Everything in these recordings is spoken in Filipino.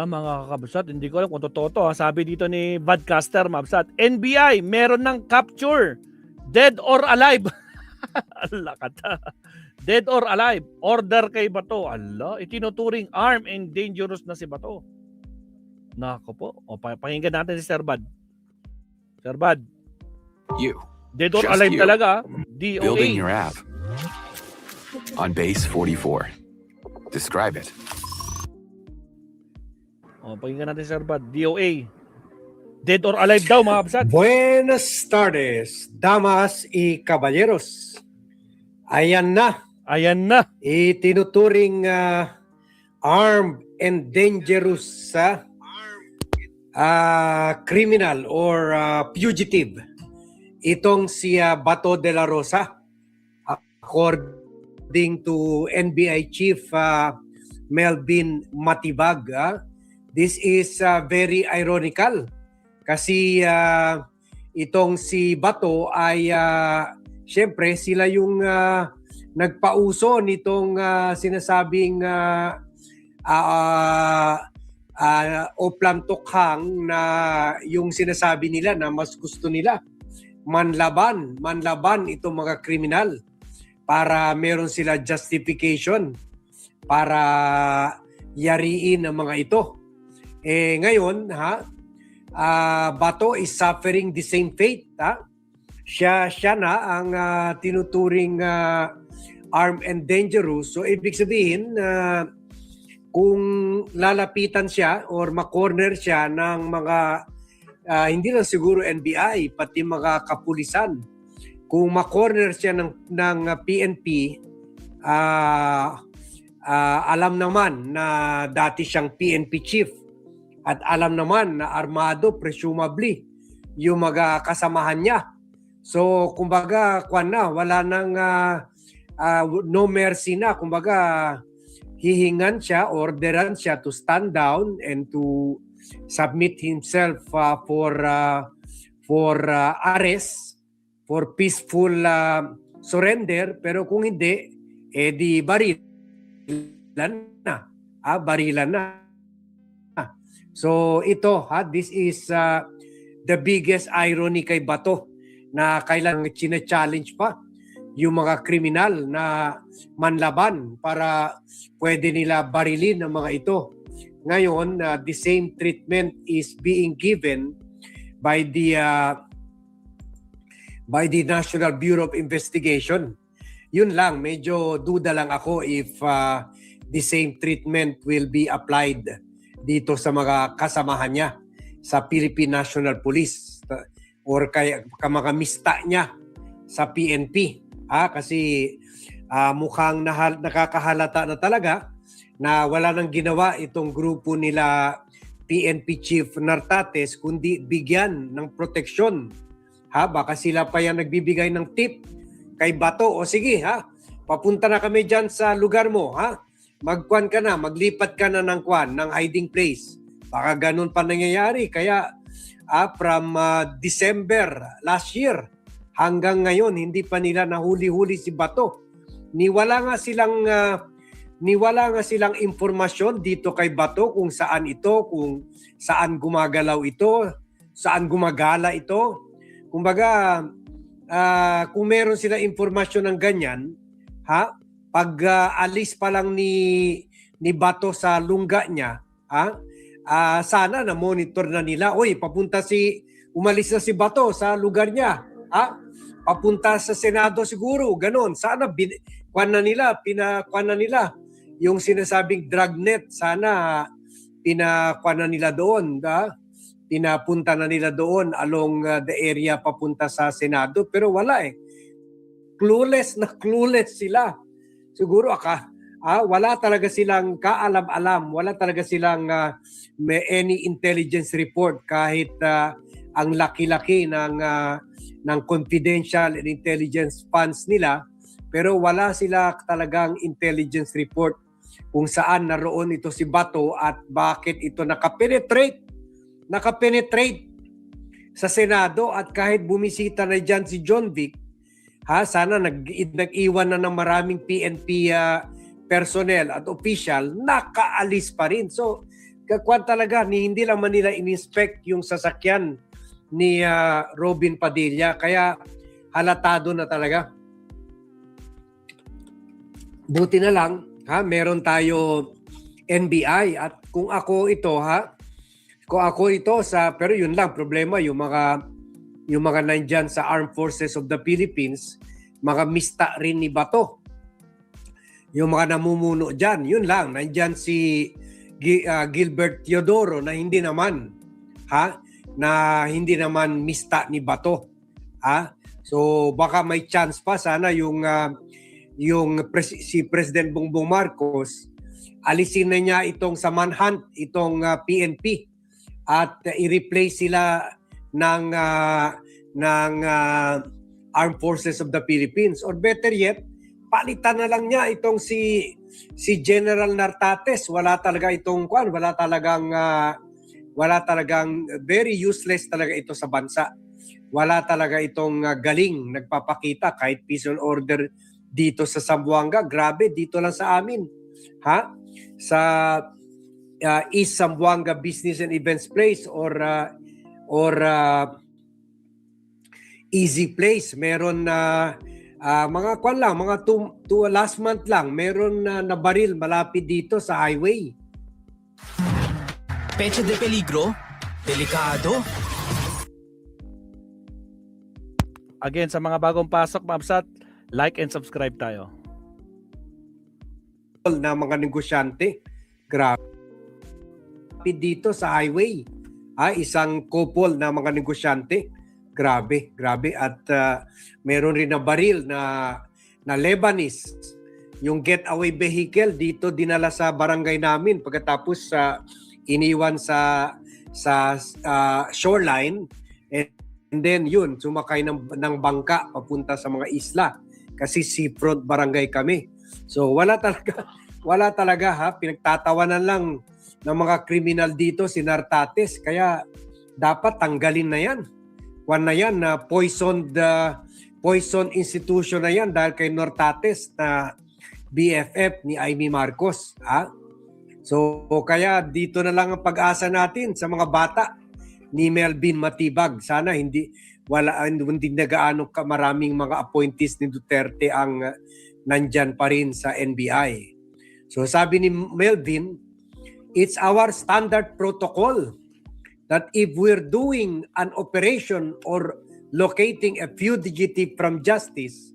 Mga kabsat, hindi ko alam kung totoo to. Sabi dito ni Badcaster, Mabsat, NBI, meron ng capture. Dead or alive. Allah kata. Dead or alive. Order kay Bato. Allah, itinuturing armed and dangerous na si Bato. Nako po. O, pakinggan natin si Sir Bad. Sir Bad. You. Dead or Just alive you. talaga. DOA. Building your app. On base 44. Describe it. O, pakinggan natin si Sir Bad. DOA. Dead or alive daw, mga kabsat. Buenas tardes, damas y caballeros. Ayan na, Ayan na. itinuturing armed and dangerous criminal or fugitive. Itong si Bato de la Rosa. According to NBI Chief Melvin Matibag, this is very ironical. Kasi itong si Bato ay siyempre sila yung nagpauso nitong sinasabing Oplam Tokhang na yung sinasabi nila na mas gusto nila manlaban itong mga kriminal para meron sila justification para yariin ang mga ito. Ngayon Bato is suffering the same fate. Siya na ang tinuturing armed and dangerous. So ibig sabihin kung lalapitan siya or makorner siya ng mga hindi lang siguro NBI pati mga kapulisan. Kung makorner siya ng PNP, alam naman na dati siyang PNP chief. At alam naman na armado, presumably, yung mga kasamahan niya. So, kumbaga, wala nang no mercy na. Kumbaga, hihingan siya, orderan siya to stand down and to submit himself for arrest, for peaceful surrender. Pero kung hindi, di barilan na. Barilan na. So ito, this is the biggest irony kay Bato na kailangang chine-challenge pa yung mga kriminal na manlaban para pwede nila barilin ang mga ito. Ngayon, the same treatment is being given by the National Bureau of Investigation. Yun lang, medyo duda lang ako if the same treatment will be applied dito sa mga kasamahan niya sa Philippine National Police or kaya mga mista niya sa PNP. Kasi mukhang nakakahalata na talaga na wala nang ginawa itong grupo nila PNP Chief Nartates kundi bigyan ng proteksyon. Baka sila pa yan nagbibigay ng tip kay Bato. O sige, papunta na kami dyan sa lugar mo. Magkuan ka na, maglipat ka na ng hiding place. Baka ganun pa nangyayari. Kaya from December last year hanggang ngayon, hindi pa nila nahuli-huli si Bato. Niwala nga silang informasyon dito kay Bato kung saan ito, kung saan gumagalaw ito, saan gumagala ito. Kumbaga, kung meron sila informasyon ng ganyan, pag alis pa lang ni Bato sa lungga niya, sana na-monitor na nila, umalis na si Bato sa lugar niya, papunta sa Senado siguro, ganon. Sana pinakuan na nila yung sinasabing dragnet, sana pinakuan na nila doon, pinapunta na nila doon along the area papunta sa Senado, pero wala clueless sila. Siguro wala talaga silang kaalam-alam, wala talaga silang may any intelligence report kahit ang laki-laki ng confidential and intelligence funds nila, pero wala sila talagang intelligence report kung saan naroon ito si Bato at bakit ito nakapenetrate sa Senado. At kahit bumisita na dyan si John Vic, sana nag-iwan na ng maraming PNP personnel at official, nakaalis pa rin. So Kwan talaga, hindi lang man nila in-inspect yung sasakyan ni Robin Padilla. Kaya halatado na talaga. Buti na lang, meron tayo NBI. At kung ako ito, pero yun lang, problema, yung mga nandyan sa Armed Forces of the Philippines, mga mista rin ni Bato. Yung mga namumuno dyan, yun lang, nandyan si Gilbert Teodoro na hindi naman mista ni Bato. So baka may chance pa sana si President Bongbong Marcos alisin na niya itong sa manhunt, itong PNP at i-replace sila ng Armed Forces of the Philippines, or better yet, palitan na lang niya itong si General Nartates. Wala talagang very useless talaga ito sa bansa. Wala talaga itong galing nagpapakita kahit peace and order dito sa Zamboanga. Grabe, dito lang sa amin. Sa East Zamboanga Business and Events Place or Easy Place, meron na mga last month lang, meron na nabaril malapit dito sa highway. Pecha de peligro, delikado. Again, sa mga bagong pasok, Mabsat, like and subscribe tayo. Na mga negosyante, grabe dito sa highway. Isang couple na mga negosyante. Grabe. At meron rin na baril na Lebanese. Yung getaway vehicle dito dinala sa barangay namin pagkatapos iniwan sa shoreline, and then yun sumakay ng bangka papunta sa mga isla kasi seafront barangay kami. So wala talaga pinagtatawanan lang ng mga kriminal dito si Nartates, kaya dapat tanggalin na yan. Na poison institution na yan dahil kay Nartates na BFF ni Amy Marcos. So kaya dito na lang ang pag-asa natin sa mga bata ni Melvin Matibag. Sana hindi na gaano maraming mga appointees ni Duterte ang nandyan pa rin sa NBI. So sabi ni Melvin, it's our standard protocol that if we're doing an operation or locating a fugitive from justice,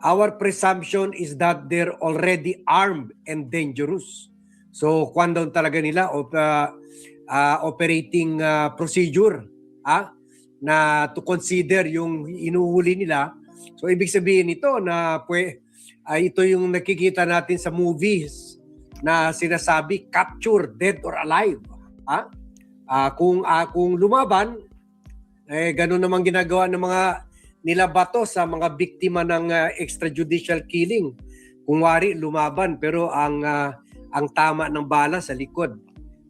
our presumption is that they're already armed and dangerous. So, kwan doon talaga nila operating procedure na to consider yung inuhuli nila. So, ibig sabihin ito na ito yung nakikita natin sa movies na sinasabi, capture, dead or alive. Kung lumaban, ganun naman ginagawa ng mga nila Bato sa mga biktima ng extrajudicial killing. Kung wari, lumaban, pero ang tama ng bala sa likod.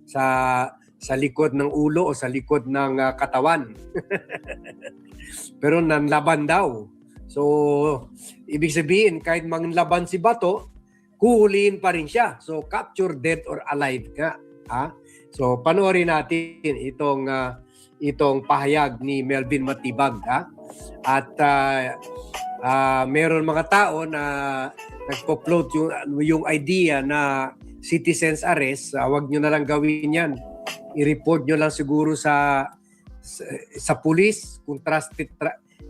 Sa likod ng ulo o sa likod ng katawan. Pero nanlaban daw. So, ibig sabihin, kahit manglaban si Bato, huhulihin pa rin siya. So, capture, dead or alive ka. So panoorin natin itong pahayag ni Melvin Matibag. At meron mga tao na nagpo-float yung idea na citizens arrest. Wag nyo na lang gawin yan. I-report nyo lang siguro sa police kung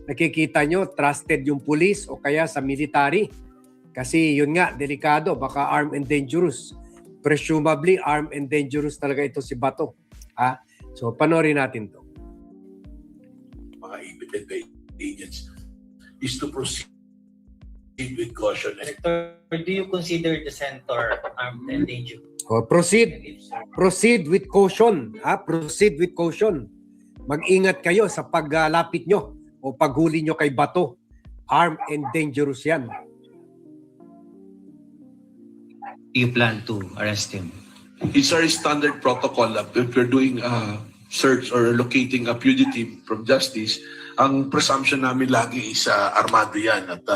nakikita nyo trusted yung police o kaya sa military. Kasi yun nga, delikado, baka armed and dangerous. Presumably armed and dangerous talaga ito si Bato. So panoorin natin to. Mga independent agents is to proceed with caution. Director, do you consider the center armed and dangerous? Proceed with caution. Proceed with caution. Mag-ingat kayo sa paglapit nyo o paghuli nyo kay Bato. Armed and dangerous yan. Do you plan to arrest him? It's our standard protocol if we're doing a search or locating a fugitive from justice. Ang presumption namin lagi is armado yan at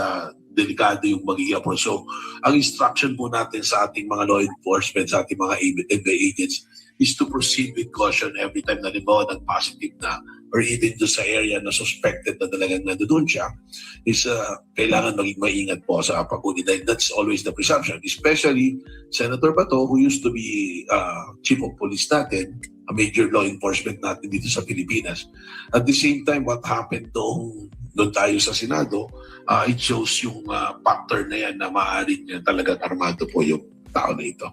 delikado yung magiging approach. So, ang instruction po natin sa ating mga law enforcement, sa ating mga FBI agents is to proceed with caution every time na limbawa nag-positive na or even do sa area na suspected na talagang nandoon siya, is kailangan maging maingat po sa pag-uni. That's always the presumption. Especially Senator Bato, who used to be Chief of Police natin, a major law enforcement natin dito sa Pilipinas. At the same time, what happened doon tayo sa Senado, it shows yung factor na yan na maaaring talagang armado po yung tao na ito.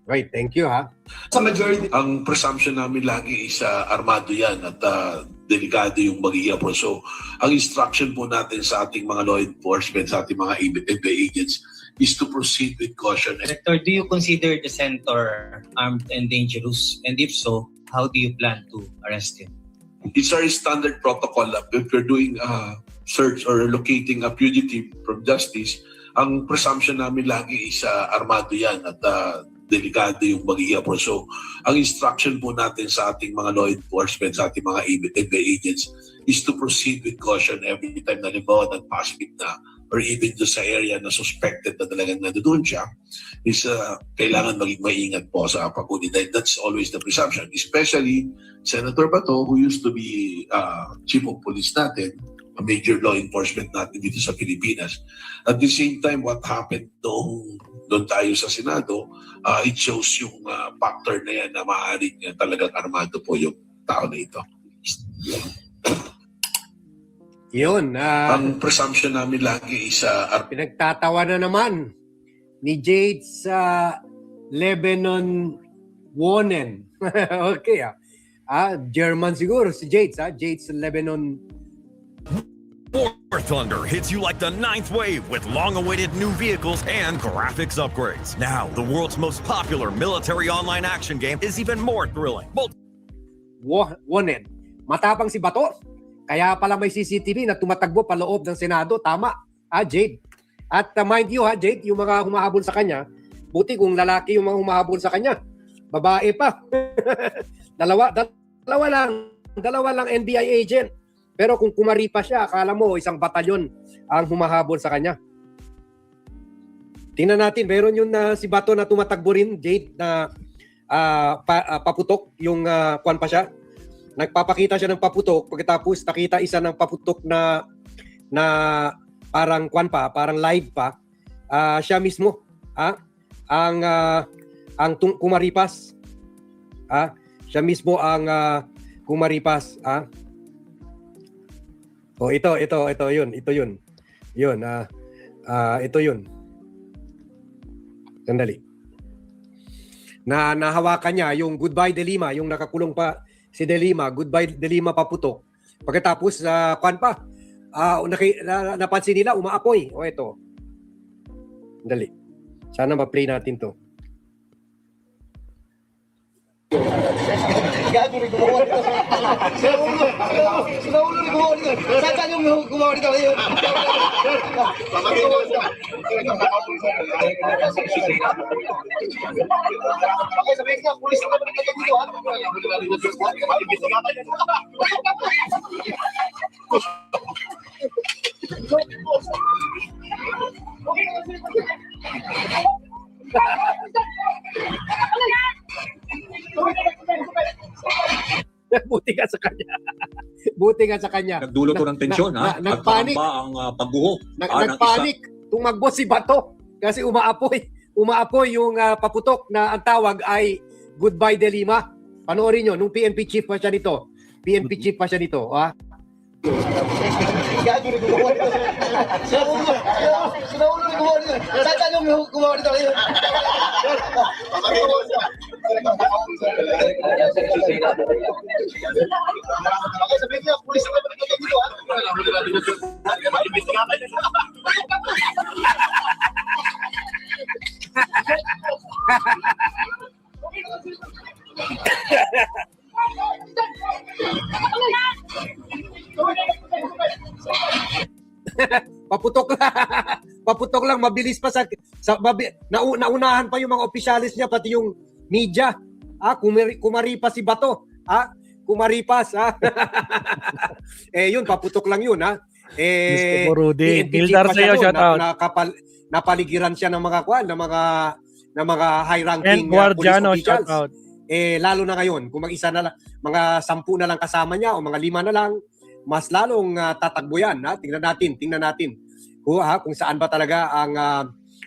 Right, thank you ha. Sa majority, ang presumption namin lagi is armado yan at delikado yung magiging approach. So, ang instruction po natin sa ating mga law enforcement, sa ating mga FBI agents, is to proceed with caution. Director, do you consider the senator armed and dangerous? And if so, how do you plan to arrest him? It's our standard protocol. If you're doing search or locating a fugitive from justice, ang presumption namin lagi is armado yan at delikado yung magiging approach. So, ang instruction po natin sa ating mga law enforcement, sa ating mga FBI agents, is to proceed with caution every time na limbawa nag-positive na or even do sa area na suspected na talagang nandoon siya, is kailangan maging maingat po sa pag-uni. That's always the presumption. Especially Senator Bato, who used to be Chief of Police natin, a major law enforcement natin dito sa Pilipinas. At the same time, what happened doon tayo sa Senado, it shows yung factor na yan na maaaring talagang armado po yung tao na ito. Yun. Ang presumption namin lagi is Pinagtatawa na naman ni Jade sa Lebanon Wonen. Okay German siguro si Jade Jade's Lebanon. War Thunder hits you like the ninth wave with long-awaited new vehicles and graphics upgrades. Now, the world's most popular military online action game is even more thrilling. Wonen. Matapang si Bato. Kaya pala may CCTV na tumatagbo paloob ng Senado. Tama, Jade. At mind you, Jade, yung mga humahabol sa kanya, buti kung lalaki yung mga humahabol sa kanya. Babae pa. dalawa lang NBI agent. Pero kung kumari pa siya, akala mo isang batalyon ang humahabol sa kanya. Tingnan natin, meron yun na si Bato na tumatagbo rin, Jade, na paputok, yung kwan pa siya. Nagpapakita siya ng paputok, pagkatapos nakita isa ng paputok na parang kwan pa, parang live pa. Siya mismo, ang kumaripas. Siya mismo ang kumaripas. Ito yun. Yun, ito yun. Sandali. Nahawakan niya yung Goodbye De Lima, yung nakakulong pa si De Lima, Goodbye De Lima paputok. Pagkatapos, kwan pa, napansin nila, umaapoy. Ito. Sandali. Sana ma-play natin to. Gago rin gumawa nito. Sinaulo rin gumawa nito. Saan yung gumawa nito? Okay, sabihin ka, pulis na naman dito ha. Buti ka sa kanya. Buti ka sa kanya. Nagdulo to ng tensyon, Nagpanik. Ang pagguho. Nagpanik. Tumakbo si Bato kasi umaapoy. Umaapoy yung paputok na ang tawag ay Goodbye De Lima. Panoorin nyo, nung PNP chief pa siya nito. Gago rin gumawa nito. Sinaulo rin gumawa nito. Saan yung gumawa nito? Okay, sabihin ka, pulis na naman dito ha. Paputok lang, mabilis pa naunahan pa yung mga opisyalis niya, pati yung media. Kumaripas si Bato. Kumaripas. Yun, paputok lang yun. Gusto ko, Rudy. PNP Gildar chief pa sa'yo, siya shout out. napaligiran siya ng mga na mga And high-ranking police Guardiano, officials. shout out. Lalo na ngayon, kung mag-isa na lang, mga 10 na lang kasama niya o mga 5 na lang, mas lalong tatakbo yan. Ha? Tingnan natin. Kung saan ba talaga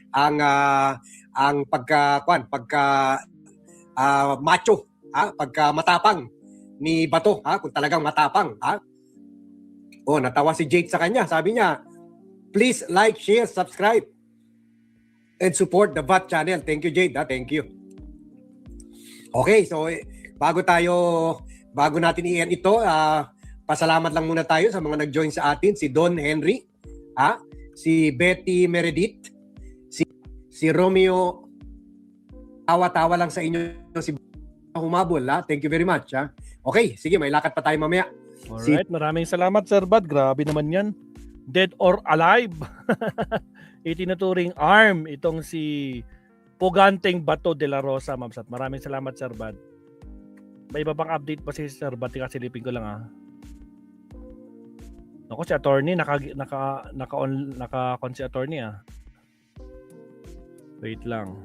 ang pagka macho, pagka matapang ni Bato, kung talagang matapang. Natawa si Jake sa kanya. Sabi niya, please like, share, subscribe, and support the VAT channel. Thank you, Jade. Thank you. Okay, so bago natin i-end ito, pasalamat lang muna tayo sa mga nag-join sa atin. Si Don Henry, si Betty Meredith, si Romeo, tawa-tawa lang sa inyo si humabol. Thank you very much. Okay, sige, may lakad pa tayo mamaya. Alright, maraming salamat Sir Bad. Grabe naman yan. Dead or alive. Itinuturing arm itong si Puganteng Bato de la Rosa, Ma'am Sat. Maraming salamat Sir Bad. May iba pang update pa si Sir Bad? Silipin ko lang Ako si attorney, naka-on si attorney Wait lang.